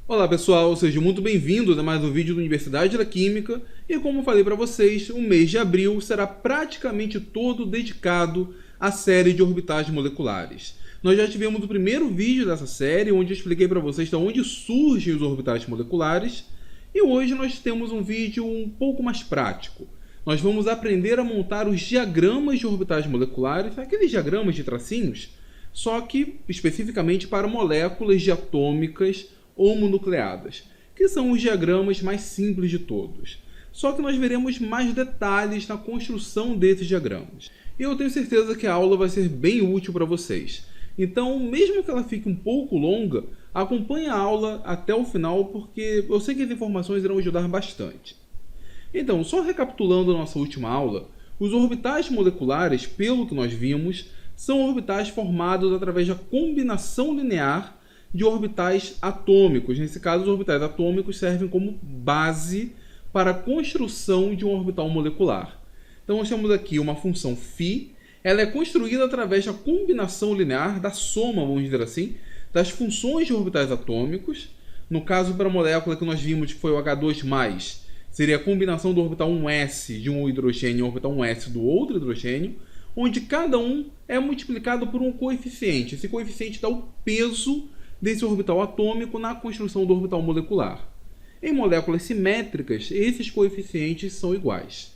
Olá pessoal, sejam muito bem-vindos a mais um vídeo da Universidade da Química e como falei para vocês, o mês de abril será praticamente todo dedicado à série de orbitais moleculares. Nós já tivemos o primeiro vídeo dessa série, onde eu expliquei para vocês de onde surgem os orbitais moleculares, e hoje nós temos um vídeo um pouco mais prático. Nós vamos aprender a montar os diagramas de orbitais moleculares, aqueles diagramas de tracinhos, só que especificamente para moléculas diatômicas homonucleadas, que são os diagramas mais simples de todos. Só que nós veremos mais detalhes na construção desses diagramas. E eu tenho certeza que a aula vai ser bem útil para vocês. Então, mesmo que ela fique um pouco longa, acompanhe a aula até o final, porque eu sei que as informações irão ajudar bastante. Então, só recapitulando a nossa última aula, os orbitais moleculares, pelo que nós vimos, são orbitais formados através da combinação linear de orbitais atômicos. Nesse caso, os orbitais atômicos servem como base para a construção de um orbital molecular. Então, nós temos aqui uma função φ. Ela é construída através da combinação linear, da soma, vamos dizer assim, das funções de orbitais atômicos. No caso, para a molécula que nós vimos, que foi o H2+, seria a combinação do orbital 1s de um hidrogênio e o orbital 1s do outro hidrogênio, onde cada um é multiplicado por um coeficiente. Esse coeficiente dá o peso desse orbital atômico na construção do orbital molecular. Em moléculas simétricas, esses coeficientes são iguais.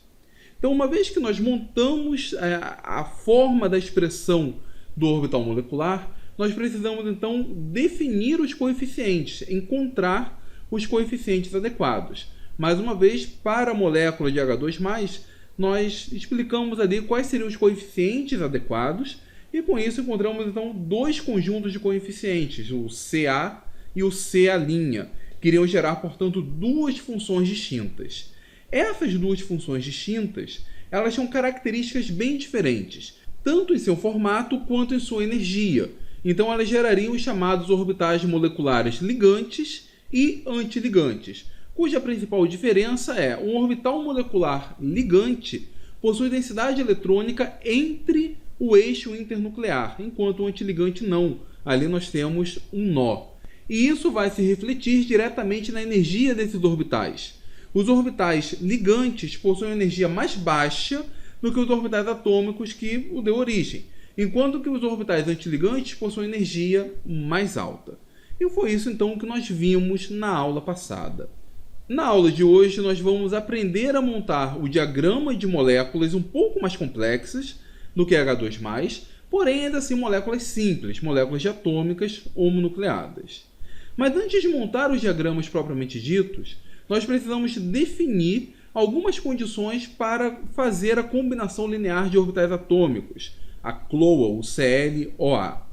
Então, uma vez que nós montamos a forma da expressão do orbital molecular, nós precisamos então definir os coeficientes, encontrar os coeficientes adequados. Mais uma vez, para a molécula de H2+, nós explicamos ali quais seriam os coeficientes adequados, e com isso encontramos então dois conjuntos de coeficientes, o Ca e o Ca', que iriam gerar, portanto, duas funções distintas. Essas duas funções distintas, elas têm características bem diferentes, tanto em seu formato quanto em sua energia. Então elas gerariam os chamados orbitais moleculares ligantes e antiligantes, cuja principal diferença é um orbital molecular ligante possui densidade eletrônica entre o eixo internuclear, enquanto o antiligante não. Ali nós temos um nó. E isso vai se refletir diretamente na energia desses orbitais. Os orbitais ligantes possuem energia mais baixa do que os orbitais atômicos que o deu origem, enquanto que os orbitais antiligantes possuem energia mais alta. E foi isso então que nós vimos na aula passada. Na aula de hoje nós vamos aprender a montar o diagrama de moléculas um pouco mais complexas do que H2+, porém ainda assim moléculas simples, moléculas diatômicas homonucleadas. Mas antes de montar os diagramas propriamente ditos, nós precisamos definir algumas condições para fazer a combinação linear de orbitais atômicos, a CLOA, o Cl-OA.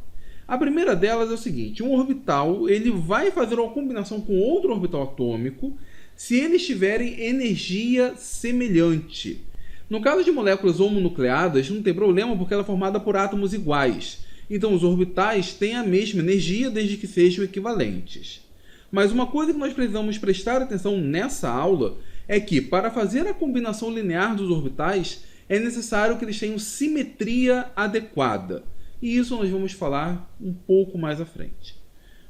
A primeira delas é o seguinte: um orbital ele vai fazer uma combinação com outro orbital atômico se eles tiverem energia semelhante. No caso de moléculas homonucleadas, não tem problema porque ela é formada por átomos iguais. Então os orbitais têm a mesma energia desde que sejam equivalentes. Mas uma coisa que nós precisamos prestar atenção nessa aula é que, para fazer a combinação linear dos orbitais, é necessário que eles tenham simetria adequada. E isso nós vamos falar um pouco mais à frente.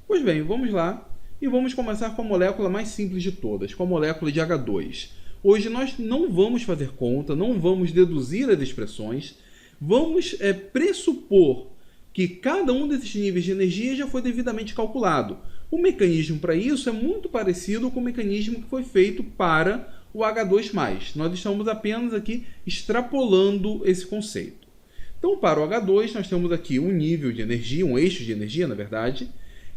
Pois bem, vamos lá e vamos começar com a molécula mais simples de todas, com a molécula de H2. Hoje nós não vamos fazer conta, não vamos deduzir as expressões, vamos pressupor que cada um desses níveis de energia já foi devidamente calculado. O mecanismo para isso é muito parecido com o mecanismo que foi feito para o H2+. Nós estamos apenas aqui extrapolando esse conceito. Então, para o H2, nós temos aqui um nível de energia, um eixo de energia, na verdade,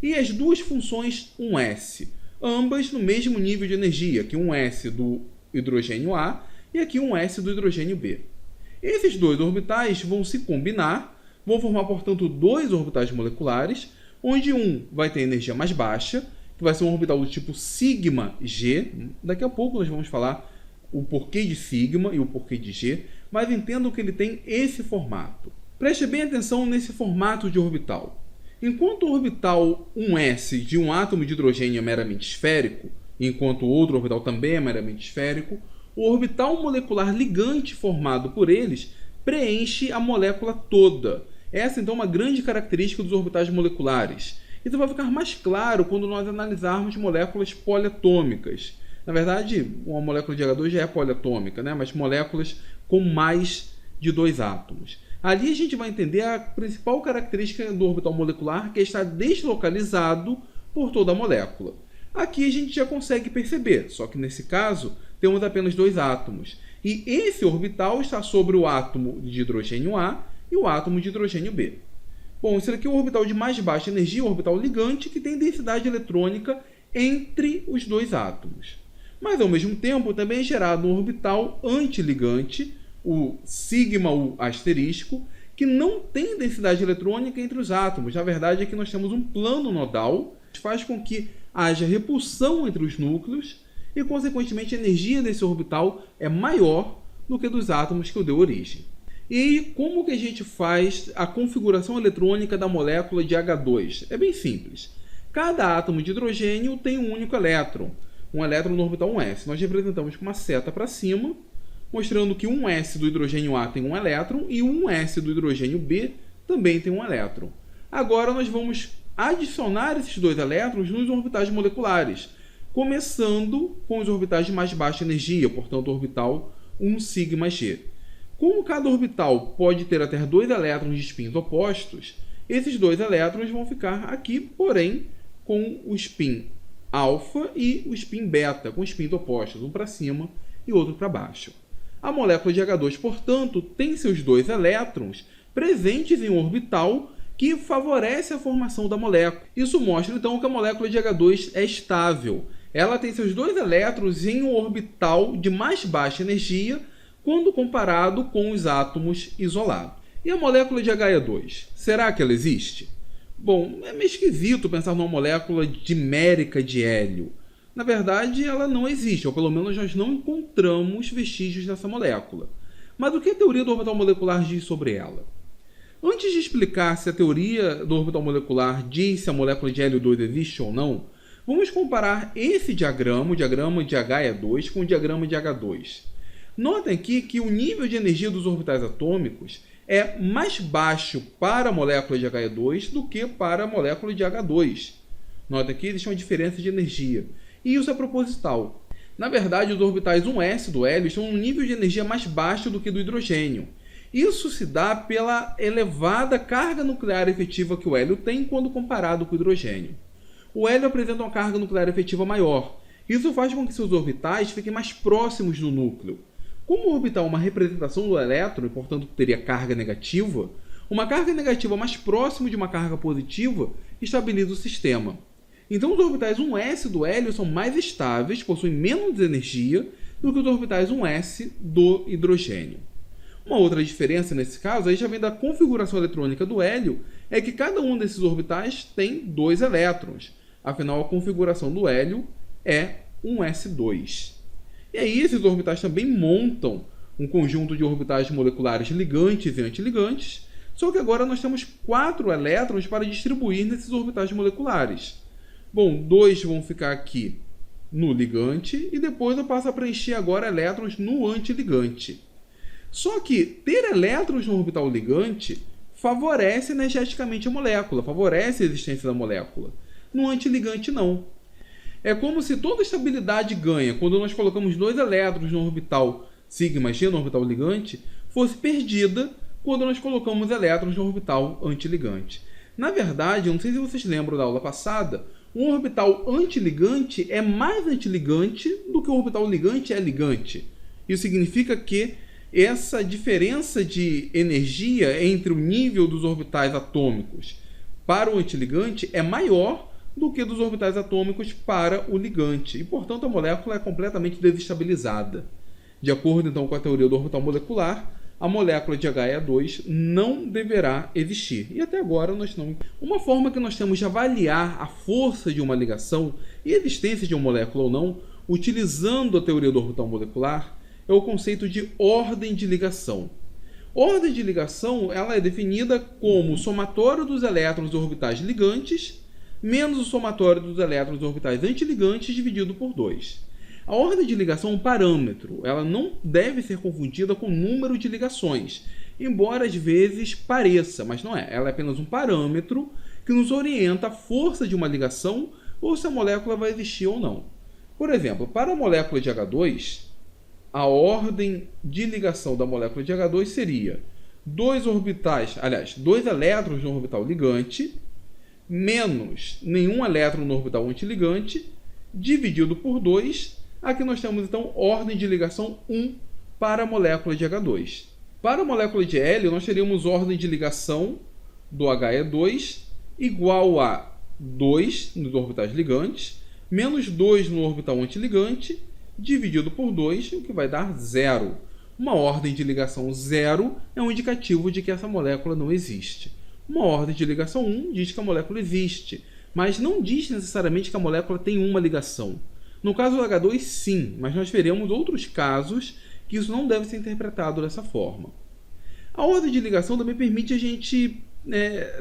e as duas funções 1s, ambas no mesmo nível de energia, aqui um S do hidrogênio A e aqui um S do hidrogênio B. Esses dois orbitais vão se combinar, vão formar, portanto, dois orbitais moleculares, onde um vai ter energia mais baixa, que vai ser um orbital do tipo σg. Daqui a pouco nós vamos falar o porquê de sigma e o porquê de G, mas entendam que ele tem esse formato. Preste bem atenção nesse formato de orbital. Enquanto o orbital 1s de um átomo de hidrogênio é meramente esférico, enquanto o outro orbital também é meramente esférico, o orbital molecular ligante formado por eles preenche a molécula toda. Essa então é uma grande característica dos orbitais moleculares. Isso vai ficar mais claro quando nós analisarmos moléculas poliatômicas. Na verdade, uma molécula de H2 já é poliatômica, né? Mas moléculas com mais de 2 átomos. Ali a gente vai entender a principal característica do orbital molecular, que está deslocalizado por toda a molécula. Aqui a gente já consegue perceber, só que nesse caso temos apenas 2 átomos. E esse orbital está sobre o átomo de hidrogênio A e o átomo de hidrogênio B. Bom, esse aqui é o orbital de mais baixa energia, o orbital ligante, que tem densidade eletrônica entre os 2 átomos. Mas, ao mesmo tempo, também é gerado um orbital antiligante, o sigma-U asterisco, que não tem densidade eletrônica entre os átomos. Na verdade, aqui nós temos um plano nodal, que faz com que haja repulsão entre os núcleos e, consequentemente, a energia desse orbital é maior do que dos átomos que o deu origem. E como que a gente faz a configuração eletrônica da molécula de H2? É bem simples. Cada átomo de hidrogênio tem um único elétron, um elétron no orbital 1s. Nós representamos com uma seta para cima, mostrando que 1s do hidrogênio A tem um elétron e 1s do hidrogênio B também tem um elétron. Agora nós vamos adicionar esses 2 elétrons nos orbitais moleculares, começando com os orbitais de mais baixa energia, portanto o orbital 1 sigma G. Como cada orbital pode ter até 2 elétrons de spins opostos, esses 2 elétrons vão ficar aqui, porém, com o spin alfa e o spin beta, com spins opostos, um para cima e outro para baixo. A molécula de H2, portanto, tem seus 2 elétrons presentes em um orbital que favorece a formação da molécula. Isso mostra, então, que a molécula de H2 é estável. Ela tem seus 2 elétrons em um orbital de mais baixa energia quando comparado com os átomos isolados. E a molécula de HE2? Será que ela existe? Bom, é meio esquisito pensar numa molécula dimérica de hélio. Na verdade, ela não existe, ou pelo menos nós não encontramos vestígios dessa molécula. Mas o que a teoria do orbital molecular diz sobre ela? Antes de explicar se a teoria do orbital molecular diz se a molécula de hélio 2 existe ou não, vamos comparar esse diagrama, o diagrama de HE2, com o diagrama de H2. Notem aqui que o nível de energia dos orbitais atômicos é mais baixo para a molécula de HE2 do que para a molécula de H2. Notem aqui que existe uma diferença de energia. E isso é proposital. Na verdade, os orbitais 1s do hélio estão em um nível de energia mais baixo do que do hidrogênio. Isso se dá pela elevada carga nuclear efetiva que o hélio tem quando comparado com o hidrogênio. O hélio apresenta uma carga nuclear efetiva maior. Isso faz com que seus orbitais fiquem mais próximos do núcleo. Como o orbital é uma representação do elétron e, portanto, teria carga negativa, uma carga negativa mais próxima de uma carga positiva estabiliza o sistema. Então, os orbitais 1s do hélio são mais estáveis, possuem menos energia do que os orbitais 1s do hidrogênio. Uma outra diferença nesse caso aí já vem da configuração eletrônica do hélio, é que cada um desses orbitais tem 2 elétrons. Afinal, a configuração do hélio é 1s2. E aí esses orbitais também montam um conjunto de orbitais moleculares ligantes e antiligantes, só que agora nós temos 4 elétrons para distribuir nesses orbitais moleculares. Bom, 2 vão ficar aqui no ligante e depois eu passo a preencher agora elétrons no antiligante. Só que ter elétrons no orbital ligante favorece energeticamente a molécula, favorece a existência da molécula. No antiligante não. É como se toda a estabilidade ganha quando nós colocamos 2 elétrons no orbital sigma G, no orbital ligante, fosse perdida quando nós colocamos elétrons no orbital antiligante. Na verdade, eu não sei se vocês lembram da aula passada, um orbital antiligante é mais antiligante do que o orbital ligante é ligante. Isso significa que essa diferença de energia entre o nível dos orbitais atômicos para o antiligante é maior do que dos orbitais atômicos para o ligante. E, portanto, a molécula é completamente desestabilizada. De acordo, então, com a teoria do orbital molecular, a molécula de HE2 não deverá existir. E até agora nós não... Uma forma que nós temos de avaliar a força de uma ligação e a existência de uma molécula ou não, utilizando a teoria do orbital molecular, é o conceito de ordem de ligação. Ordem de ligação ela é definida como o somatório dos elétrons dos orbitais ligantes menos o somatório dos elétrons dos orbitais antiligantes dividido por 2. A ordem de ligação é um parâmetro, ela não deve ser confundida com o número de ligações. embora às vezes pareça, mas não é. Ela é apenas um parâmetro que nos orienta a força de uma ligação ou se a molécula vai existir ou não. Por exemplo, para a molécula de H2, a ordem de ligação da molécula de H2 seria dois elétrons no orbital ligante, menos nenhum elétron no orbital antiligante, dividido por 2. Aqui nós temos, então, ordem de ligação 1 para a molécula de H2. Para a molécula de hélio, nós teríamos ordem de ligação do HE2 igual a 2 nos orbitais ligantes, menos 2 no orbital antiligante, dividido por 2, o que vai dar 0. Uma ordem de ligação 0 é um indicativo de que essa molécula não existe. Uma ordem de ligação 1 diz que a molécula existe, mas não diz necessariamente que a molécula tem uma ligação. No caso do H2, sim, mas nós veremos outros casos que isso não deve ser interpretado dessa forma. A ordem de ligação também permite a gente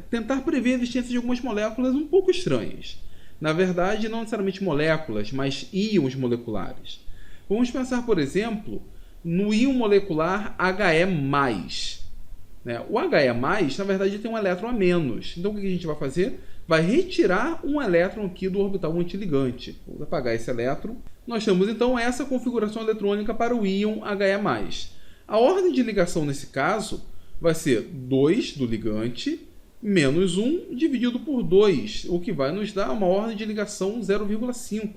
tentar prever a existência de algumas moléculas um pouco estranhas. Na verdade, não necessariamente moléculas, mas íons moleculares. Vamos pensar, por exemplo, no íon molecular He+. O He+, na verdade, tem um elétron a menos. Então, o que a gente vai fazer? Vai retirar um elétron aqui do orbital antiligante. Vamos apagar esse elétron. Nós temos, então, essa configuração eletrônica para o íon He+. A ordem de ligação, nesse caso, vai ser 2 do ligante menos 1 dividido por 2, o que vai nos dar uma ordem de ligação 0,5.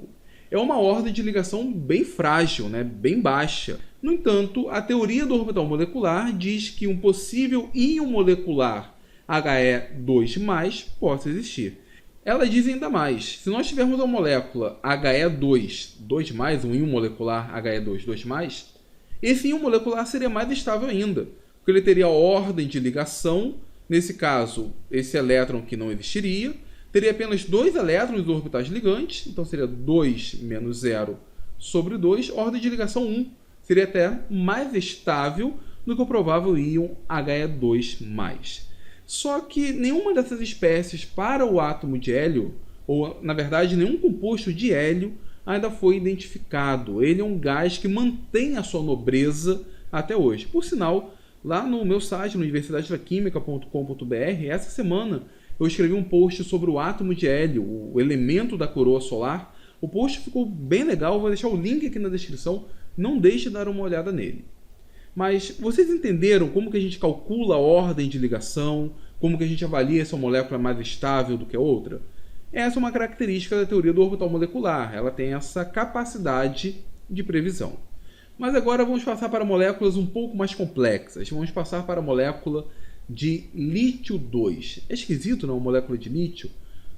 É uma ordem de ligação bem frágil, bem baixa. No entanto, a teoria do orbital molecular diz que um possível íon molecular He2+ possa existir. Ela diz ainda mais: se nós tivermos a molécula He2, 2+, um íon molecular He2, 2+, esse íon molecular seria mais estável ainda, porque ele teria a ordem de ligação. Nesse caso, esse elétron que não existiria, teria apenas 2 elétrons nos orbitais ligantes, então seria 2 menos 0 sobre 2, ordem de ligação 1. Seria até mais estável do que o provável íon He2+. Só que nenhuma dessas espécies para o átomo de hélio, ou na verdade nenhum composto de hélio, ainda foi identificado. Ele é um gás que mantém a sua nobreza até hoje. Por sinal, lá no meu site, no universidadedaquimica.com.br, essa semana eu escrevi um post sobre o átomo de hélio, o elemento da coroa solar. O post ficou bem legal, vou deixar o link aqui na descrição, não deixe de dar uma olhada nele. Mas vocês entenderam como que a gente calcula a ordem de ligação, como que a gente avalia se uma molécula é mais estável do que a outra? Essa é uma característica da teoria do orbital molecular, ela tem essa capacidade de previsão. Mas agora vamos passar para moléculas um pouco mais complexas. Vamos passar para a molécula de lítio 2. É esquisito, não? Uma molécula de lítio.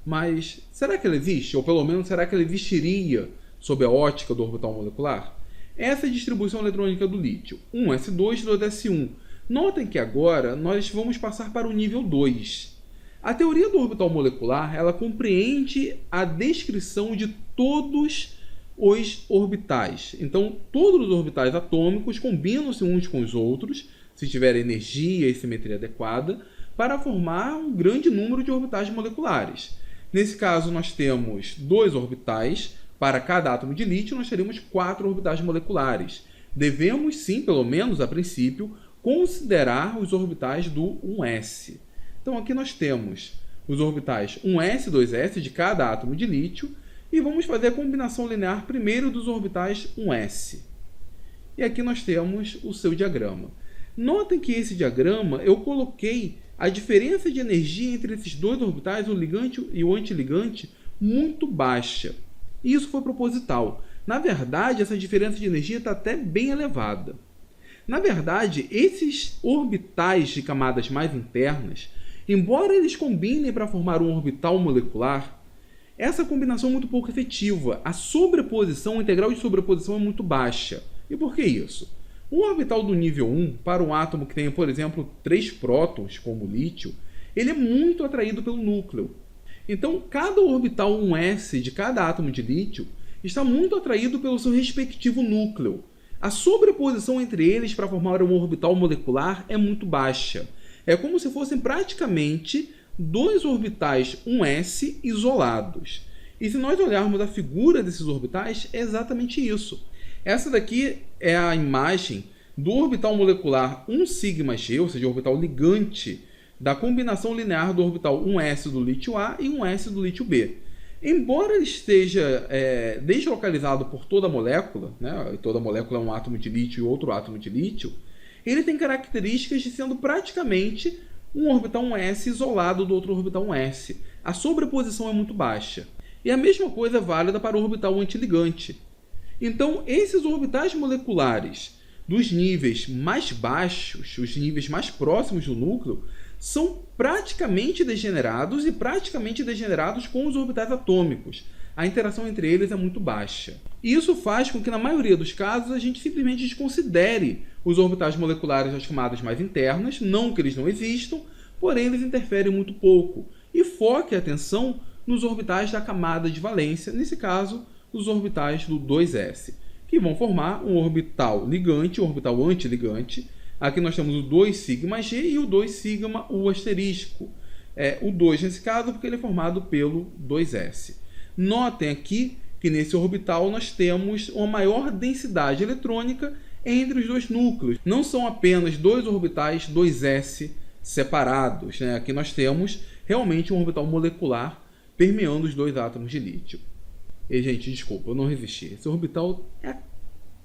Mas será que ela existe? Ou pelo menos será que ela existiria sob a ótica do orbital molecular? Essa é a distribuição eletrônica do lítio. 1s2, 2s1. Notem que agora nós vamos passar para o nível 2. A teoria do orbital molecular ela compreende a descrição de todos os orbitais. Então, todos os orbitais atômicos combinam-se uns com os outros, se tiver energia e simetria adequada, para formar um grande número de orbitais moleculares. Nesse caso, nós temos 2 orbitais. Para cada átomo de lítio, nós teríamos 4 orbitais moleculares. Devemos, sim, pelo menos a princípio, considerar os orbitais do 1s. Então, aqui nós temos os orbitais 1s e 2s de cada átomo de lítio, e vamos fazer a combinação linear primeiro dos orbitais 1s. E aqui nós temos o seu diagrama. Notem que esse diagrama eu coloquei a diferença de energia entre esses 2 orbitais, o ligante e o antiligante, muito baixa. E isso foi proposital. Na verdade, essa diferença de energia está até bem elevada. Na verdade, esses orbitais de camadas mais internas, embora eles combinem para formar um orbital molecular, essa combinação é muito pouco efetiva. A sobreposição, a integral de sobreposição é muito baixa. E por que isso? Um orbital do nível 1, para um átomo que tenha, por exemplo, 3 prótons, como o lítio, ele é muito atraído pelo núcleo. Então, cada orbital 1s de cada átomo de lítio está muito atraído pelo seu respectivo núcleo. A sobreposição entre eles para formar um orbital molecular é muito baixa. É como se fossem praticamente 2 orbitais 1s isolados. E se nós olharmos a figura desses orbitais, é exatamente isso. Essa daqui é a imagem do orbital molecular 1σg, ou seja, o orbital ligante da combinação linear do orbital 1s do lítio A e 1s do lítio B. Embora ele esteja deslocalizado por toda a molécula, né, toda a molécula é um átomo de lítio e outro átomo de lítio, ele tem características de sendo praticamente um orbital 1s isolado do outro orbital 1s. A sobreposição é muito baixa. E a mesma coisa é válida para o orbital antiligante. Então, esses orbitais moleculares dos níveis mais baixos, os níveis mais próximos do núcleo, são praticamente degenerados e praticamente degenerados com os orbitais atômicos. A interação entre eles é muito baixa. E isso faz com que, na maioria dos casos, a gente simplesmente desconsidere os orbitais moleculares das camadas mais internas, não que eles não existam, porém eles interferem muito pouco, e foque a atenção nos orbitais da camada de valência, nesse caso, os orbitais do 2s, que vão formar um orbital ligante, um orbital antiligante. Aqui nós temos o 2σg e o 2σu asterisco. O 2 nesse caso porque ele é formado pelo 2s. Notem aqui que nesse orbital nós temos uma maior densidade eletrônica entre os dois núcleos. Não são apenas dois orbitais 2s separados, né? Aqui nós temos realmente um orbital molecular permeando os dois átomos de lítio. E, gente, desculpa, eu não resisti. Esse orbital é a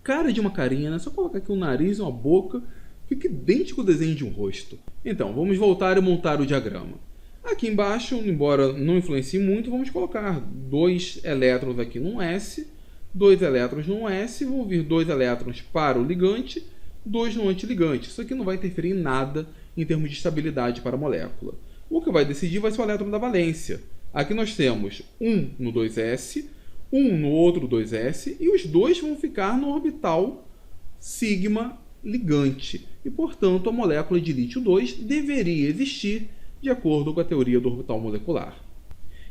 cara de uma carinha, né? Só colocar aqui um nariz e uma boca, fica idêntico ao desenho de um rosto. Então, vamos voltar e montar o diagrama. Aqui embaixo, embora não influencie muito, vamos colocar 2 elétrons aqui num S, 2 elétrons num S, vão vir 2 elétrons para o ligante, 2 no antiligante. Isso aqui não vai interferir em nada em termos de estabilidade para a molécula. O que vai decidir vai ser o elétron da valência. Aqui nós temos 1 no 2s, 1 no outro 2s, e os dois vão ficar no orbital sigma ligante. E, portanto, a molécula de lítio 2 deveria existir de acordo com a teoria do orbital molecular.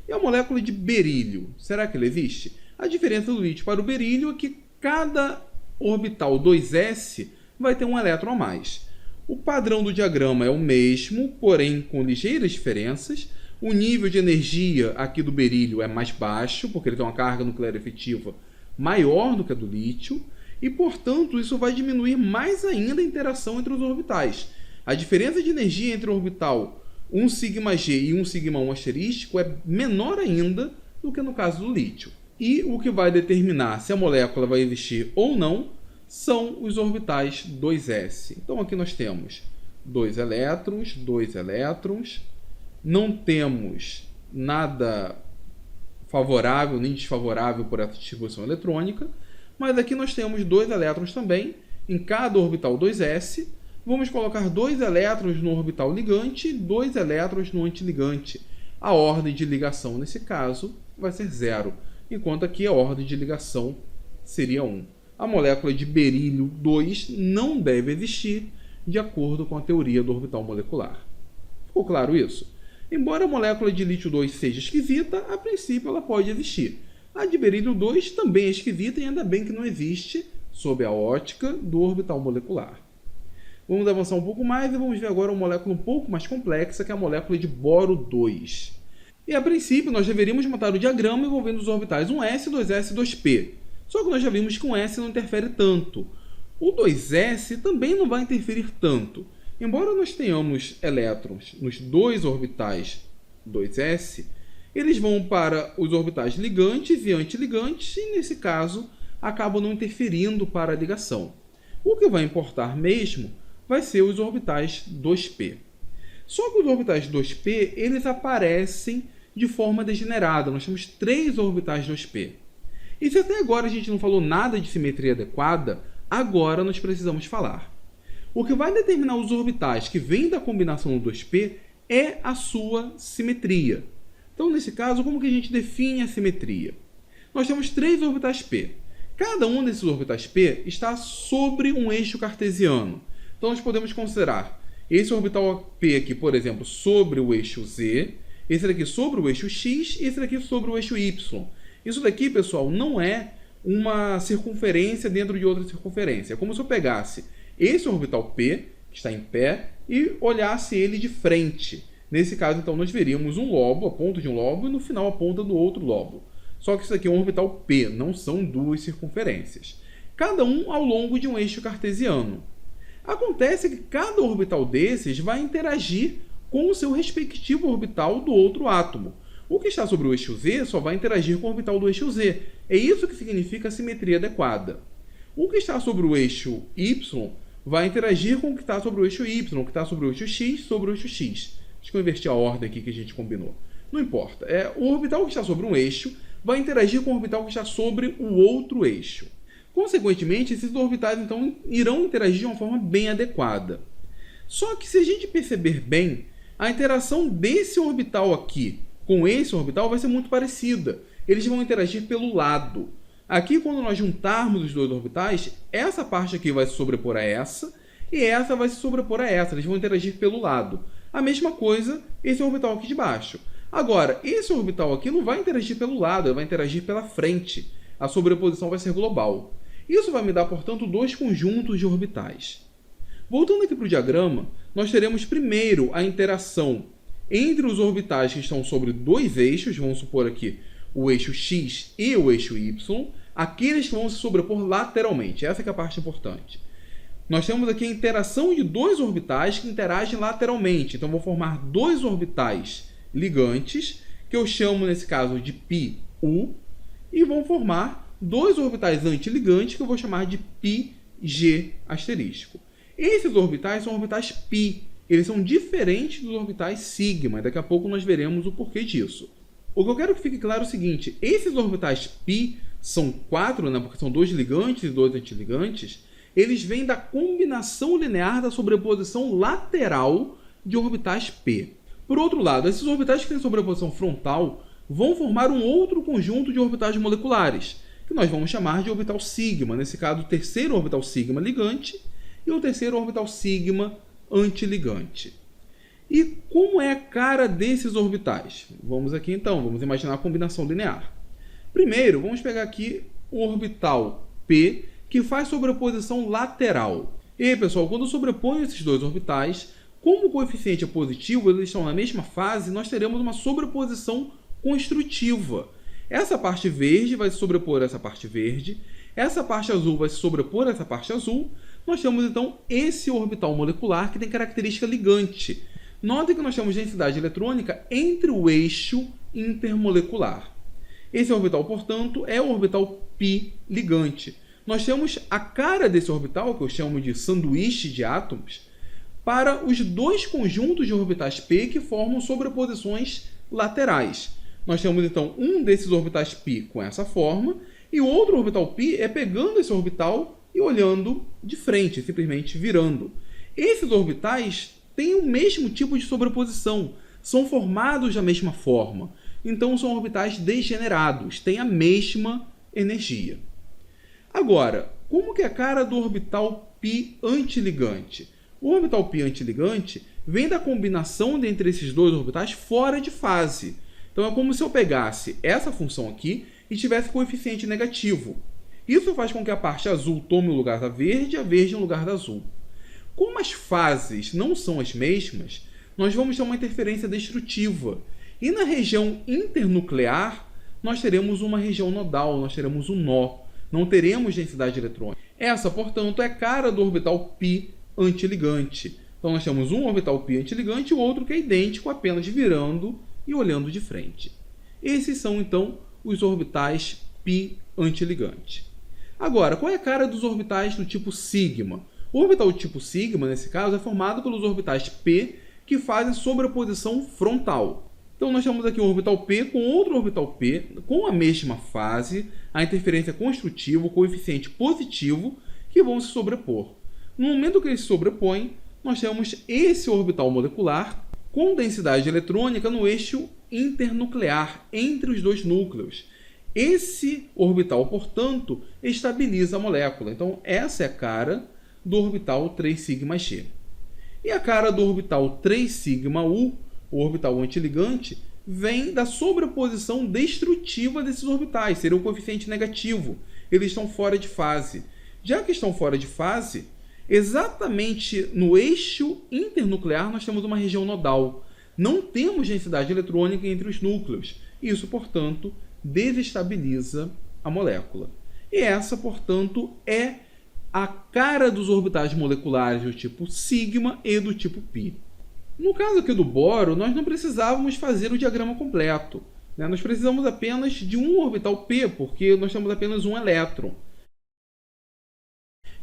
E a molécula de berílio, será que ela existe? A diferença do lítio para o berílio é que cada orbital 2s vai ter um elétron a mais. O padrão do diagrama é o mesmo, porém com ligeiras diferenças. O nível de energia aqui do berílio é mais baixo, porque ele tem uma carga nuclear efetiva maior do que a do lítio, e, portanto, isso vai diminuir mais ainda a interação entre os orbitais. A diferença de energia entre o orbital 1σg e 1σ1 asterístico é menor ainda do que no caso do lítio. E o que vai determinar se a molécula vai existir ou não são os orbitais 2s. Então aqui nós temos 2 elétrons, não temos nada favorável nem desfavorável por essa distribuição eletrônica, mas aqui nós temos 2 elétrons também em cada orbital 2s. Vamos colocar 2 elétrons no orbital ligante e 2 elétrons no antiligante. A ordem de ligação nesse caso vai ser 0, enquanto aqui a ordem de ligação seria 1. A molécula de berílio 2 não deve existir de acordo com a teoria do orbital molecular. Ficou claro isso? Embora a molécula de lítio 2 seja esquisita, a princípio ela pode existir. A de berílio 2 também é esquisita e ainda bem que não existe sob a ótica do orbital molecular. Vamos avançar um pouco mais e vamos ver agora uma molécula um pouco mais complexa, que é a molécula de boro 2. E a princípio nós deveríamos montar o diagrama envolvendo os orbitais 1s, 2s e 2p. Só que nós já vimos que um S não interfere tanto. O 2s também não vai interferir tanto. Embora nós tenhamos elétrons nos dois orbitais 2s, eles vão para os orbitais ligantes e antiligantes e, nesse caso, acabam não interferindo para a ligação. O que vai importar mesmo vai ser os orbitais 2p. Só que os orbitais 2p eles aparecem de forma degenerada. Nós temos 3 orbitais 2p. E se até agora a gente não falou nada de simetria adequada, agora nós precisamos falar. O que vai determinar os orbitais que vêm da combinação do 2p é a sua simetria. Então, nesse caso, como que a gente define a simetria? Nós temos 3 orbitais p. Cada um desses orbitais p está sobre um eixo cartesiano. Então, nós podemos considerar esse orbital p aqui, por exemplo, sobre o eixo z, esse daqui sobre o eixo x e esse daqui sobre o eixo y. Isso daqui, pessoal, não é uma circunferência dentro de outra circunferência. É como se eu pegasse esse orbital p, que está em pé, e olhasse ele de frente. Nesse caso, então, nós veríamos um lobo, a ponta de um lobo, e no final a ponta do outro lobo. Só que isso aqui é um orbital p, não são 2 circunferências. Cada um ao longo de um eixo cartesiano. Acontece que cada orbital desses vai interagir com o seu respectivo orbital do outro átomo. O que está sobre o eixo Z só vai interagir com o orbital do eixo Z. É isso que significa a simetria adequada. O que está sobre o eixo Y vai interagir com o que está sobre o eixo Y, o que está sobre o eixo X, sobre o eixo X. Acho que eu inverti a ordem aqui que a gente combinou. Não importa. O orbital que está sobre um eixo vai interagir com o orbital que está sobre o outro eixo. Consequentemente, esses orbitais então irão interagir de uma forma bem adequada. Só que se a gente perceber bem, a interação desse orbital aqui com esse orbital vai ser muito parecida. Eles vão interagir pelo lado. Aqui, quando nós juntarmos os dois orbitais, essa parte aqui vai se sobrepor a essa, e essa vai se sobrepor a essa. Eles vão interagir pelo lado. A mesma coisa esse orbital aqui de baixo. Agora, esse orbital aqui não vai interagir pelo lado, ele vai interagir pela frente. A sobreposição vai ser global. Isso vai me dar, portanto, dois conjuntos de orbitais. Voltando aqui para o diagrama, nós teremos primeiro a interação entre os orbitais que estão sobre dois eixos, vamos supor aqui o eixo X e o eixo Y, aqueles que vão se sobrepor lateralmente. Essa é a parte importante. Nós temos aqui a interação de dois orbitais que interagem lateralmente. Então, vou formar dois orbitais ligantes, que eu chamo, nesse caso, de πu, e vão formar dois orbitais antiligantes, que eu vou chamar de πg asterisco. Esses orbitais são orbitais π. Eles são diferentes dos orbitais sigma. Daqui a pouco nós veremos o porquê disso. O que eu quero que fique claro é o seguinte: esses orbitais π são 4, né, porque são dois ligantes e dois antiligantes. Eles vêm da combinação linear da sobreposição lateral de orbitais π. Por outro lado, esses orbitais que têm sobreposição frontal vão formar um outro conjunto de orbitais moleculares, que nós vamos chamar de orbital sigma. Nesse caso, o terceiro orbital sigma ligante e o terceiro orbital sigma antiligante. E como é a cara desses orbitais? Vamos aqui então, vamos imaginar a combinação linear. Primeiro, vamos pegar aqui o orbital P, que faz sobreposição lateral. E aí, pessoal, quando eu sobreponho esses dois orbitais, como o coeficiente é positivo, eles estão na mesma fase, nós teremos uma sobreposição construtiva. Essa parte verde vai se sobrepor a essa parte verde, essa parte azul vai se sobrepor a essa parte azul. Nós temos então esse orbital molecular que tem característica ligante. Notem que nós temos densidade eletrônica entre o eixo intermolecular. Esse orbital, portanto, é o orbital π ligante. Nós temos a cara desse orbital, que eu chamo de sanduíche de átomos, para os dois conjuntos de orbitais π que formam sobreposições laterais. Nós temos então um desses orbitais π com essa forma, e o outro orbital π é pegando esse orbital e olhando de frente, simplesmente virando. Esses orbitais têm o mesmo tipo de sobreposição, são formados da mesma forma. Então são orbitais degenerados, têm a mesma energia. Agora, como que é a cara do orbital π antiligante? O orbital π antiligante vem da combinação entre esses dois orbitais fora de fase. Então é como se eu pegasse essa função aqui e tivesse coeficiente negativo. Isso faz com que a parte azul tome o lugar da verde e a verde no lugar da azul. Como as fases não são as mesmas, nós vamos ter uma interferência destrutiva. E na região internuclear, nós teremos uma região nodal, nós teremos um nó. Não teremos densidade eletrônica. Essa, portanto, é a cara do orbital π antiligante. Então nós temos um orbital π antiligante e o outro que é idêntico, apenas virando e olhando de frente. Esses são, então, os orbitais π antiligante. Agora, qual é a cara dos orbitais do tipo sigma? O orbital do tipo sigma, nesse caso, é formado pelos orbitais π que fazem sobreposição frontal. Então nós temos aqui um orbital π com outro orbital π com a mesma fase, a interferência construtiva, o coeficiente positivo, que vão se sobrepor. No momento que eles se sobrepõem, nós temos esse orbital molecular com densidade eletrônica no eixo internuclear, entre os dois núcleos. Esse orbital, portanto, estabiliza a molécula. Então essa é a cara do orbital 3σg. E a cara do orbital 3σu, o orbital antiligante, vem da sobreposição destrutiva desses orbitais, seria o coeficiente negativo. Eles estão fora de fase. Já que estão fora de fase, exatamente no eixo internuclear nós temos uma região nodal. Não temos densidade eletrônica entre os núcleos. Isso, portanto, desestabiliza a molécula. E essa, portanto, é a cara dos orbitais moleculares do tipo sigma e do tipo π. No caso aqui do boro, nós não precisávamos fazer o diagrama completo, né? Nós precisamos apenas de um orbital p, porque nós temos apenas um elétron.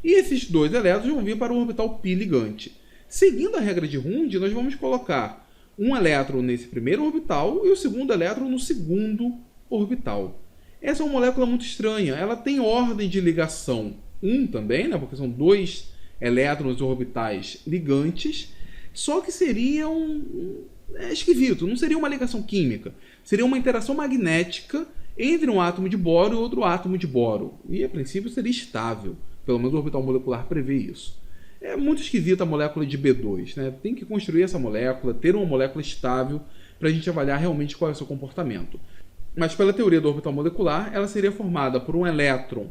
E esses dois elétrons vão vir para o orbital π ligante. Seguindo a regra de Hund, nós vamos colocar um elétron nesse primeiro orbital e o segundo elétron no segundo orbital. Essa é uma molécula muito estranha. Ela tem ordem de ligação 1 também, né? Porque são dois elétrons orbitais ligantes, só que seria esquisito, não seria uma ligação química, seria uma interação magnética entre um átomo de boro e outro átomo de boro. E a princípio seria estável, pelo menos o orbital molecular prevê isso. É muito esquisita a molécula de B2, né? Tem que construir essa molécula, ter uma molécula estável para a gente avaliar realmente qual é o seu comportamento. Mas pela teoria do orbital molecular, ela seria formada por um elétron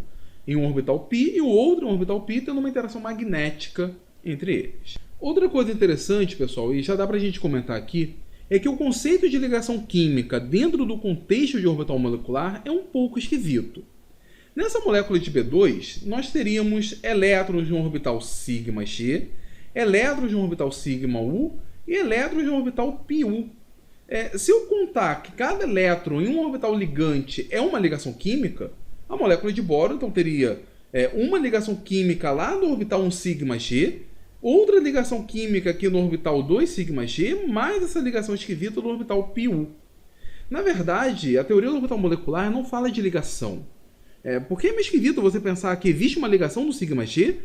em um orbital π e o outro em um orbital π tendo uma interação magnética entre eles. Outra coisa interessante, pessoal, e já dá para a gente comentar aqui, é que o conceito de ligação química dentro do contexto de orbital molecular é um pouco esquisito. Nessa molécula de B2, nós teríamos elétrons de um orbital σg, elétrons de um orbital σu e elétrons de um orbital πu. Se eu contar que cada elétron em um orbital ligante é uma ligação química, a molécula de boro então teria uma ligação química lá no orbital 1σg, outra ligação química aqui no orbital 2σg, mais essa ligação esquisita no orbital πu. Na verdade, a teoria do orbital molecular não fala de ligação. Porque é meio esquisito você pensar que existe uma ligação no σg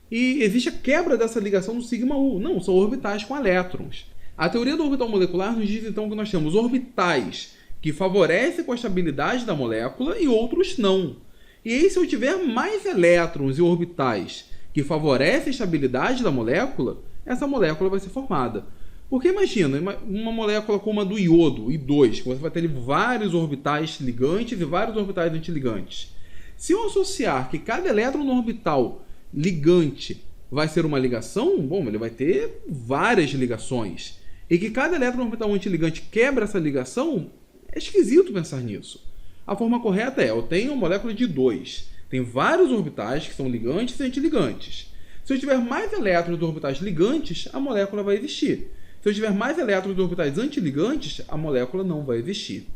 e existe a quebra dessa ligação no σu. Não, são orbitais com elétrons. A teoria do orbital molecular nos diz então que nós temos orbitais que favorecem com a estabilidade da molécula e outros não. E aí, se eu tiver mais elétrons e orbitais que favorecem a estabilidade da molécula, essa molécula vai ser formada. Porque imagina, uma molécula como a do iodo, I2, que você vai ter vários orbitais ligantes e vários orbitais antiligantes. Se eu associar que cada elétron no orbital ligante vai ser uma ligação, bom, ele vai ter várias ligações. E que cada elétron no orbital antiligante quebra essa ligação, é esquisito pensar nisso. A forma correta eu tenho uma molécula de 2. Tem vários orbitais que são ligantes e antiligantes. Se eu tiver mais elétrons de orbitais ligantes, a molécula vai existir. Se eu tiver mais elétrons de orbitais antiligantes, a molécula não vai existir.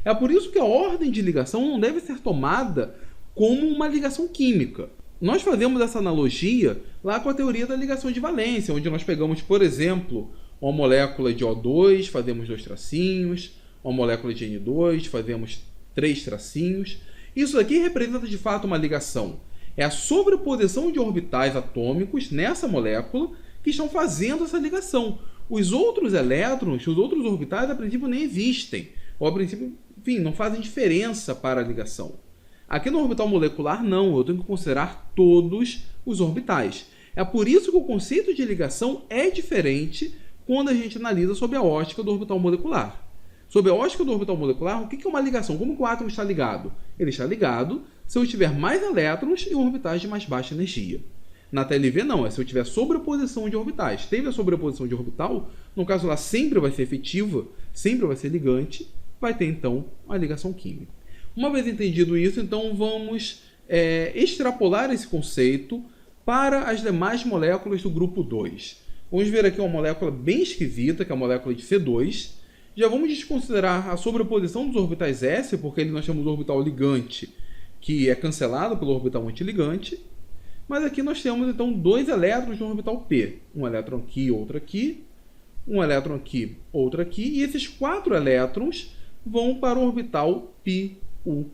É por isso que a ordem de ligação não deve ser tomada como uma ligação química. Nós fazemos essa analogia lá com a teoria da ligação de valência, onde nós pegamos, por exemplo, uma molécula de O2, fazemos 2 tracinhos, uma molécula de N2, fazemos 3 tracinhos. Isso aqui representa de fato uma ligação. É a sobreposição de orbitais atômicos nessa molécula que estão fazendo essa ligação. Os outros elétrons, os outros orbitais, a princípio nem existem. Ou a princípio, enfim, não fazem diferença para a ligação. Aqui no orbital molecular, não. Eu tenho que considerar todos os orbitais. É por isso que o conceito de ligação é diferente quando a gente analisa sob a ótica do orbital molecular. Sob a ótica do orbital molecular, o que é uma ligação? Como que o átomo está ligado? Ele está ligado se eu tiver mais elétrons e orbitais de mais baixa energia. Na TLV não, é se eu tiver sobreposição de orbitais. Teve a sobreposição de orbital, no caso lá sempre vai ser efetiva, sempre vai ser ligante, vai ter então a ligação química. Uma vez entendido isso, então vamos extrapolar esse conceito para as demais moléculas do grupo 2. Vamos ver aqui uma molécula bem esquisita, que é a molécula de C2. Já vamos desconsiderar a sobreposição dos orbitais S, porque ali nós temos o orbital ligante, que é cancelado pelo orbital antiligante. Mas aqui nós temos então 2 elétrons no orbital P. Um elétron aqui, outro aqui. Um elétron aqui, outro aqui. E esses 4 elétrons vão para o orbital πu.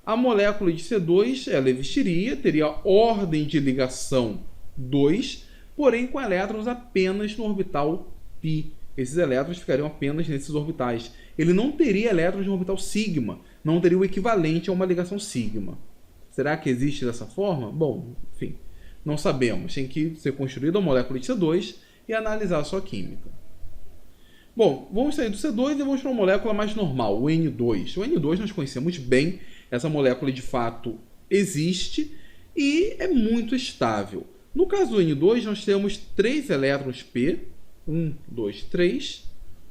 A molécula de C2 ela existiria, teria ordem de ligação 2, porém com elétrons apenas no orbital π. Esses elétrons ficariam apenas nesses orbitais. Ele não teria elétrons no orbital sigma, não teria o equivalente a uma ligação sigma. Será que existe dessa forma? Bom, enfim, não sabemos. Tem que ser construída a molécula de C2 e analisar a sua química. Bom, vamos sair do C2 e vamos para uma molécula mais normal, o N2. O N2 nós conhecemos bem, essa molécula de fato existe e é muito estável. No caso do N2, nós temos 3 elétrons P, 1, 2, 3,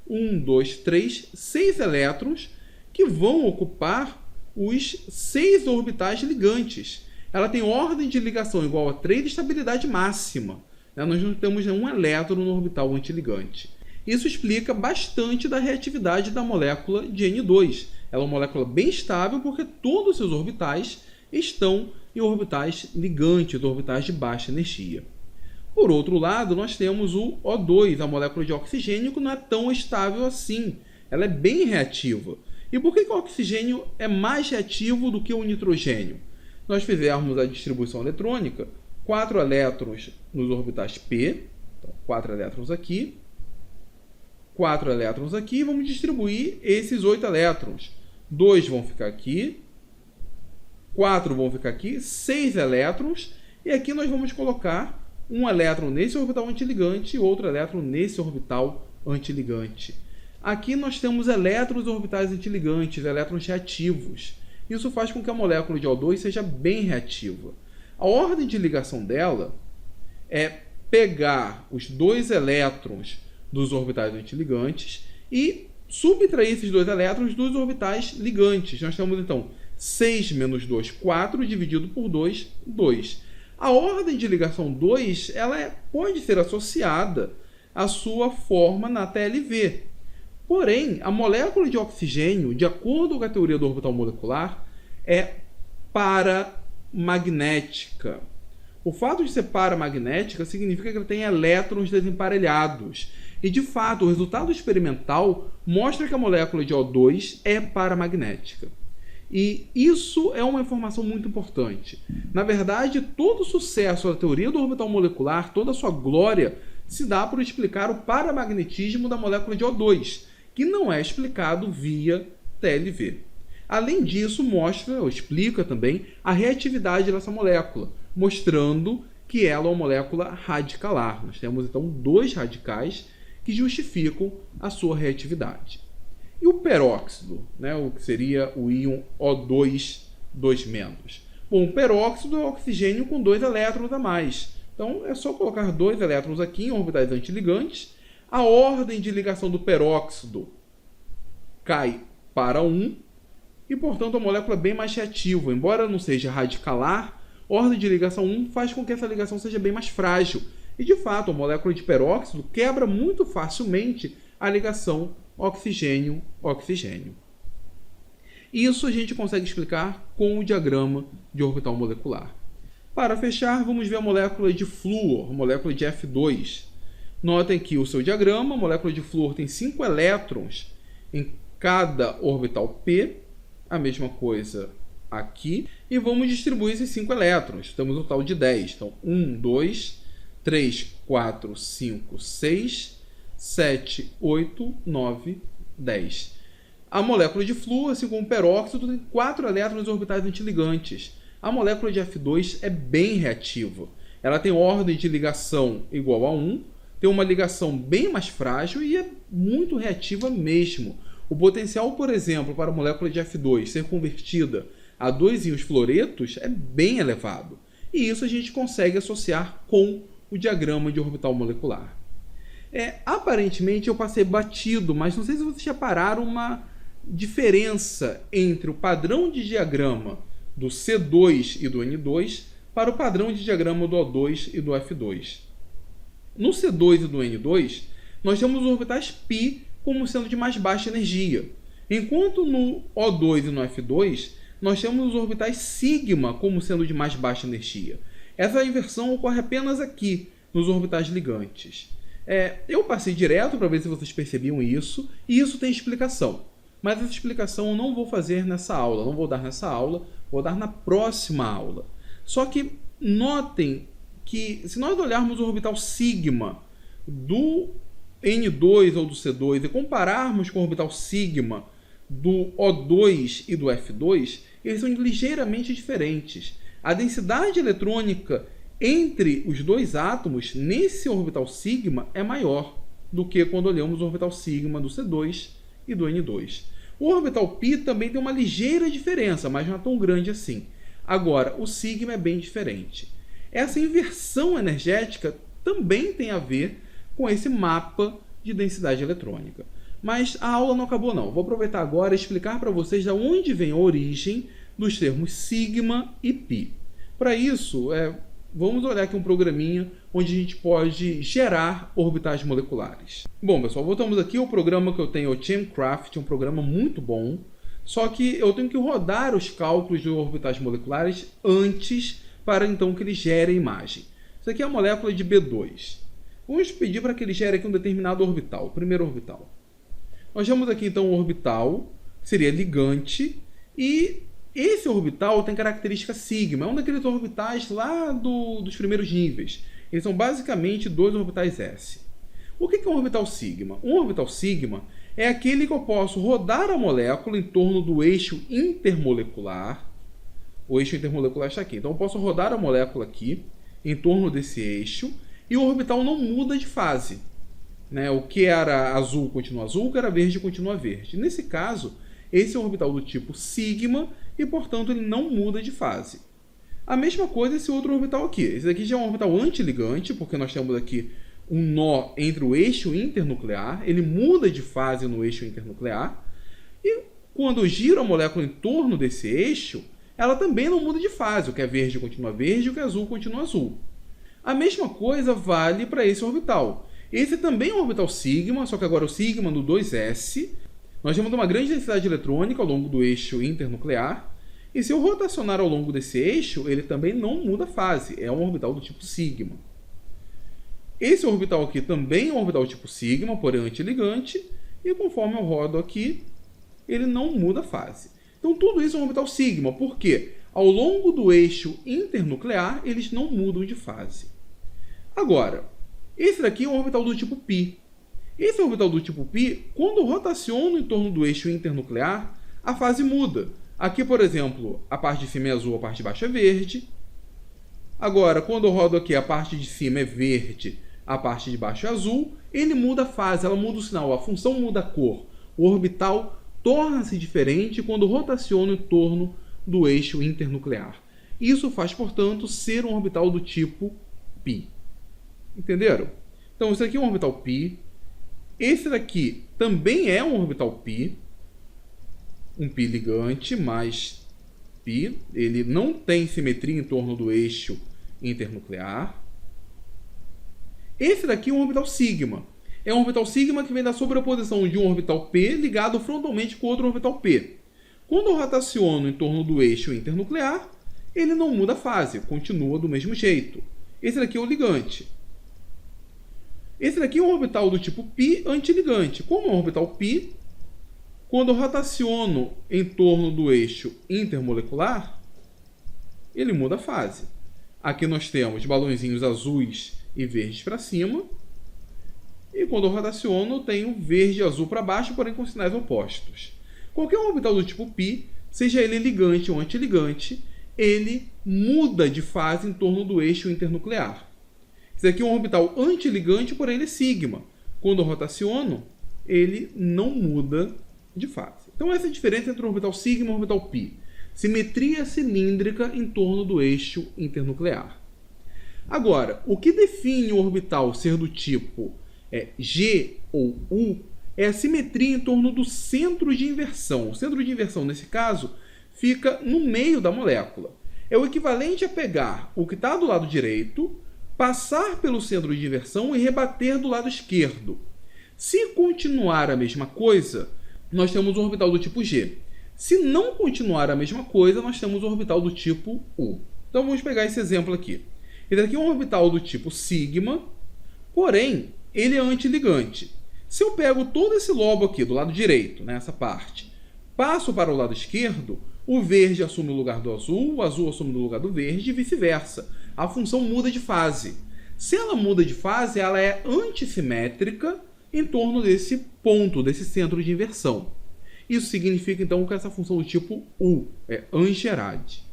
1, 2, 3, 6 elétrons que vão ocupar os 6 orbitais ligantes. ela tem ordem de ligação igual a 3 e estabilidade máxima. Nós não temos nenhum elétron no orbital antiligante. Isso explica bastante da reatividade da molécula de N2. Ela é uma molécula bem estável porque todos os seus orbitais estão em orbitais ligantes, orbitais de baixa energia. Por outro lado, nós temos o O2, a molécula de oxigênio, que não é tão estável assim. Ela é bem reativa. E por que o oxigênio é mais reativo do que o nitrogênio? Nós fizermos a distribuição eletrônica, 4 elétrons nos orbitais P, então 4 elétrons aqui, 4 elétrons aqui, e vamos distribuir esses 8 elétrons. 2 vão ficar aqui, 4 vão ficar aqui, 6 elétrons, e aqui nós vamos colocar um elétron nesse orbital antiligante e outro elétron nesse orbital antiligante. Aqui nós temos elétrons orbitais antiligantes, elétrons reativos. Isso faz com que a molécula de O2 seja bem reativa. A ordem de ligação dela é pegar os 2 elétrons dos orbitais antiligantes e subtrair esses 2 elétrons dos orbitais ligantes. Nós temos então 6 menos 2, 4, dividido por 2, 2. A ordem de ligação 2 pode ser associada à sua forma na TLV. Porém, a molécula de oxigênio, de acordo com a teoria do orbital molecular, é paramagnética. O fato de ser paramagnética significa que ela tem elétrons desemparelhados. E, de fato, o resultado experimental mostra que a molécula de O2 é paramagnética. E isso é uma informação muito importante. Na verdade, todo o sucesso da teoria do orbital molecular, toda a sua glória, se dá por explicar o paramagnetismo da molécula de O2, que não é explicado via TLV. Além disso, mostra, ou explica também, a reatividade dessa molécula, mostrando que ela é uma molécula radicalar. Nós temos, então, 2 radicais que justificam a sua reatividade. E o peróxido, o que seria o íon O2, 2-. Bom, o peróxido é oxigênio com 2 elétrons a mais. Então, é só colocar 2 elétrons aqui em orbitais antiligantes. A ordem de ligação do peróxido cai para 1. E, portanto, a molécula é bem mais reativa. Embora não seja radicalar, a ordem de ligação 1 faz com que essa ligação seja bem mais frágil. E, de fato, a molécula de peróxido quebra muito facilmente a ligação oxigênio-oxigênio. Isso a gente consegue explicar com o diagrama de orbital molecular. Para fechar, vamos ver a molécula de flúor, a molécula de F2. Notem que o seu diagrama, a molécula de flúor tem 5 elétrons em cada orbital P, a mesma coisa aqui, e vamos distribuir esses 5 elétrons. Temos um total de 10. Então, 1, 2, 3, 4, 5, 6, 7, 8, 9, 10. A molécula de flúor, assim como o peróxido, tem 4 elétrons orbitais antiligantes. A molécula de F2 é bem reativa. Ela tem ordem de ligação igual a 1, tem uma ligação bem mais frágil e é muito reativa mesmo. O potencial, por exemplo, para a molécula de F2 ser convertida a 2 íons fluoretos é bem elevado. E isso a gente consegue associar com o diagrama de orbital molecular. Aparentemente eu passei batido, mas não sei se vocês repararam uma diferença entre o padrão de diagrama do C2 e do N2 para o padrão de diagrama do O2 e do F2. No C2 e do N2, nós temos os orbitais π como sendo de mais baixa energia, enquanto no O2 e no F2, nós temos os orbitais sigma como sendo de mais baixa energia. Essa inversão ocorre apenas aqui, nos orbitais ligantes. Eu passei direto para ver se vocês percebiam isso, e isso tem explicação. Mas essa explicação eu não vou fazer nessa aula, não vou dar nessa aula, vou dar na próxima aula. Só que notem que se nós olharmos o orbital sigma do N2 ou do C2 e compararmos com o orbital sigma do O2 e do F2, eles são ligeiramente diferentes. A densidade eletrônica entre os 2 átomos nesse orbital sigma é maior do que quando olhamos o orbital sigma do C2 e do N2. O orbital π também tem uma ligeira diferença, mas não é tão grande assim. Agora, o sigma é bem diferente. Essa inversão energética também tem a ver com esse mapa de densidade eletrônica. Mas a aula não acabou não. Vou aproveitar agora e explicar para vocês de onde vem a origem dos termos sigma e π. Para isso, vamos olhar aqui um programinha onde a gente pode gerar orbitais moleculares. Bom, pessoal, voltamos aqui ao programa que eu tenho, o Timecraft, um programa muito bom, só que eu tenho que rodar os cálculos de orbitais moleculares antes para então que ele gere a imagem. Isso aqui é a molécula de B2. Vamos pedir para que ele gere aqui um determinado orbital, o primeiro orbital. Nós temos aqui então um orbital, que seria ligante, e esse orbital tem característica sigma, é um daqueles orbitais lá dos primeiros níveis. Eles são basicamente 2 orbitais S. O que é um orbital sigma? Um orbital sigma é aquele que eu posso rodar a molécula em torno do eixo intermolecular. O eixo intermolecular está aqui. Então eu posso rodar a molécula aqui, em torno desse eixo, e o orbital não muda de fase. O que era azul continua azul, o que era verde continua verde. Nesse caso, esse é um orbital do tipo sigma e, portanto, ele não muda de fase. A mesma coisa esse outro orbital aqui. Esse aqui já é um orbital antiligante, porque nós temos aqui um nó entre o eixo internuclear. Ele muda de fase no eixo internuclear. E quando eu giro a molécula em torno desse eixo, ela também não muda de fase. O que é verde continua verde, o que é azul continua azul. A mesma coisa vale para esse orbital. Esse também é um orbital sigma, só que agora o sigma no 2s. Nós temos uma grande densidade eletrônica ao longo do eixo internuclear. E se eu rotacionar ao longo desse eixo, ele também não muda fase. É um orbital do tipo sigma. Esse orbital aqui também é um orbital tipo sigma, porém antiligante. E conforme eu rodo aqui, ele não muda fase. Então tudo isso é um orbital sigma. Por quê? Ao longo do eixo internuclear, eles não mudam de fase. Agora, esse daqui é um orbital do tipo π. Esse orbital do tipo π, quando eu rotaciono em torno do eixo internuclear, a fase muda. Aqui, por exemplo, a parte de cima é azul, a parte de baixo é verde. Agora, quando eu rodo aqui, a parte de cima é verde, a parte de baixo é azul. Ele muda a fase, ela muda o sinal, a função muda a cor. O orbital torna-se diferente quando rotaciono em torno do eixo internuclear. Isso faz, portanto, ser um orbital do tipo π. Entenderam? Então, esse aqui é um orbital π. Esse daqui também é um orbital π. Um π ligante, mas π. Ele não tem simetria em torno do eixo internuclear. Esse daqui é um orbital sigma. É um orbital sigma que vem da sobreposição de um orbital p ligado frontalmente com outro orbital p. Quando eu rotaciono em torno do eixo internuclear, ele não muda a fase, continua do mesmo jeito. Esse daqui é o ligante. Esse daqui é um orbital do tipo π antiligante. Como é um orbital π, quando eu rotaciono em torno do eixo intermolecular, ele muda a fase. Aqui nós temos balõezinhos azuis e verdes para cima. E quando eu rotaciono, eu tenho verde e azul para baixo, porém com sinais opostos. Qualquer orbital do tipo π, seja ele ligante ou antiligante, ele muda de fase em torno do eixo internuclear. Esse aqui é um orbital antiligante, porém ele é sigma. Quando eu rotaciono, ele não muda de fase. Então essa é a diferença entre o orbital sigma e o orbital π. Simetria cilíndrica em torno do eixo internuclear. Agora, o que define o orbital ser do tipo G ou U é a simetria em torno do centro de inversão. O centro de inversão, nesse caso, fica no meio da molécula. É o equivalente a pegar o que está do lado direito, passar pelo centro de inversão e rebater do lado esquerdo. Se continuar a mesma coisa, nós temos um orbital do tipo G. Se não continuar a mesma coisa, nós temos um orbital do tipo U. Então vamos pegar esse exemplo aqui. Esse aqui é um orbital do tipo sigma, porém ele é antiligante. Se eu pego todo esse lobo aqui do lado direito, essa parte, passo para o lado esquerdo, o verde assume o lugar do azul, o azul assume o lugar do verde e vice-versa. A função muda de fase. Se ela muda de fase, ela é antissimétrica em torno desse ponto, desse centro de inversão. Isso significa, então, que essa função do tipo U é angerade.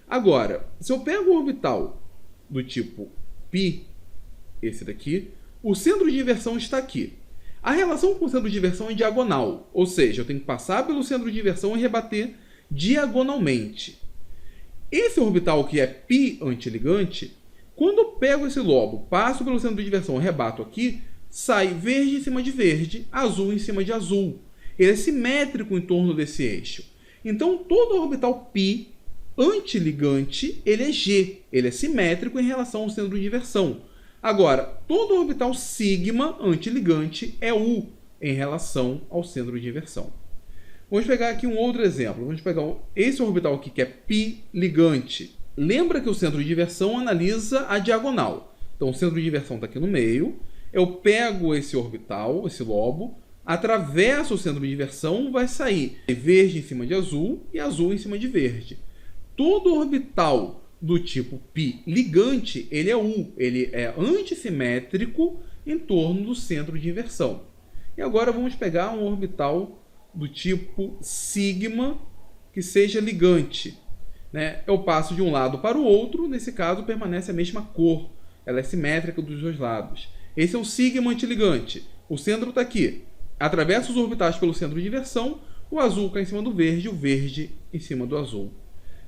Agora, se eu pego o orbital do tipo π, esse daqui, o centro de inversão está aqui. A relação com o centro de inversão é diagonal, ou seja, eu tenho que passar pelo centro de inversão e rebater diagonalmente. Esse orbital que é π antiligante, quando eu pego esse lobo, passo pelo centro de inversão e rebato aqui, sai verde em cima de verde, azul em cima de azul. Ele é simétrico em torno desse eixo. Então, todo orbital π antiligante ele é G, ele é simétrico em relação ao centro de inversão. Agora, todo orbital sigma antiligante é U em relação ao centro de inversão. Vamos pegar aqui um outro exemplo. Vamos pegar esse orbital aqui que é π ligante. Lembra que o centro de inversão analisa a diagonal. Então o centro de inversão está aqui no meio. Eu pego esse orbital, esse lobo, atravesso o centro de inversão, vai sair verde em cima de azul e azul em cima de verde. Todo orbital do tipo π ligante, ele é U, ele é antissimétrico em torno do centro de inversão. E agora vamos pegar um orbital do tipo sigma que seja ligante. Eu passo de um lado para o outro, nesse caso permanece a mesma cor, ela é simétrica dos dois lados. Esse é um sigma antiligante, o centro está aqui. Atravessa os orbitais pelo centro de inversão, o azul cai em cima do verde, o verde em cima do azul.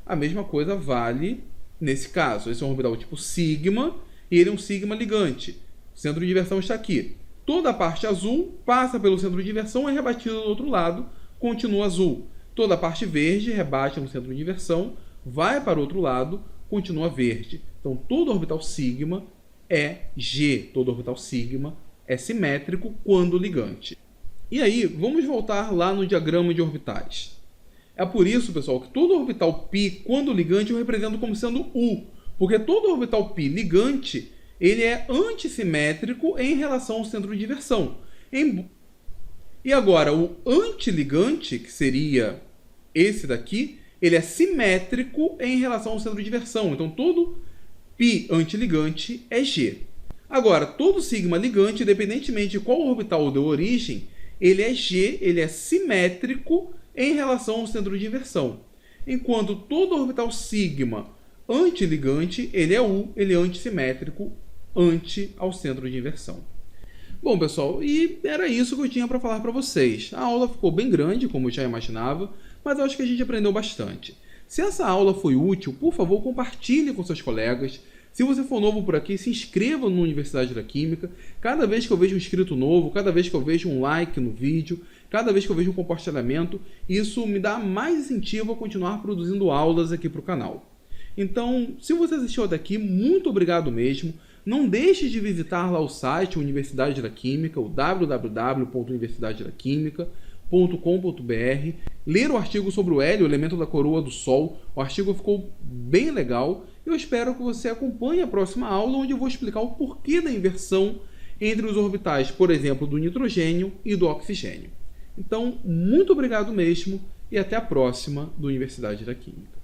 A mesma coisa vale nesse caso. Esse é um orbital tipo sigma e ele é um sigma ligante. O centro de inversão está aqui. Toda a parte azul passa pelo centro de inversão e é rebatida do outro lado, continua azul. Toda a parte verde rebate no centro de inversão, vai para o outro lado, continua verde. Então todo orbital sigma é G, todo orbital sigma é simétrico quando ligante. E aí, vamos voltar lá no diagrama de orbitais. É por isso, pessoal, que todo orbital π, quando ligante, eu represento como sendo U. Porque todo orbital π ligante, ele é antissimétrico em relação ao centro de inversão. E agora, o antiligante, que seria esse daqui, ele é simétrico em relação ao centro de inversão. Então, todo π antiligante é G. Agora, todo sigma ligante, independentemente de qual orbital deu origem, ele é G, ele é simétrico em relação ao centro de inversão. Enquanto todo orbital sigma antiligante, ele é U, ele é antissimétrico ante ao centro de inversão. Bom, pessoal, e era isso que eu tinha para falar para vocês. A aula ficou bem grande, como eu já imaginava, mas eu acho que a gente aprendeu bastante. Se essa aula foi útil, por favor, compartilhe com seus colegas. Se você for novo por aqui, se inscreva no Universidade da Química. Cada vez que eu vejo um inscrito novo, cada vez que eu vejo um like no vídeo, cada vez que eu vejo um compartilhamento, isso me dá mais incentivo a continuar produzindo aulas aqui para o canal. Então, se você assistiu até aqui, muito obrigado mesmo. Não deixe de visitar lá o site Universidade da Química, o www.universidadedaquimica.com.br, ler o artigo sobre o hélio, o elemento da coroa do Sol. O artigo ficou bem legal. Eu espero que você acompanhe a próxima aula, onde eu vou explicar o porquê da inversão entre os orbitais, por exemplo, do nitrogênio e do oxigênio. Então, muito obrigado mesmo e até a próxima do Universidade da Química.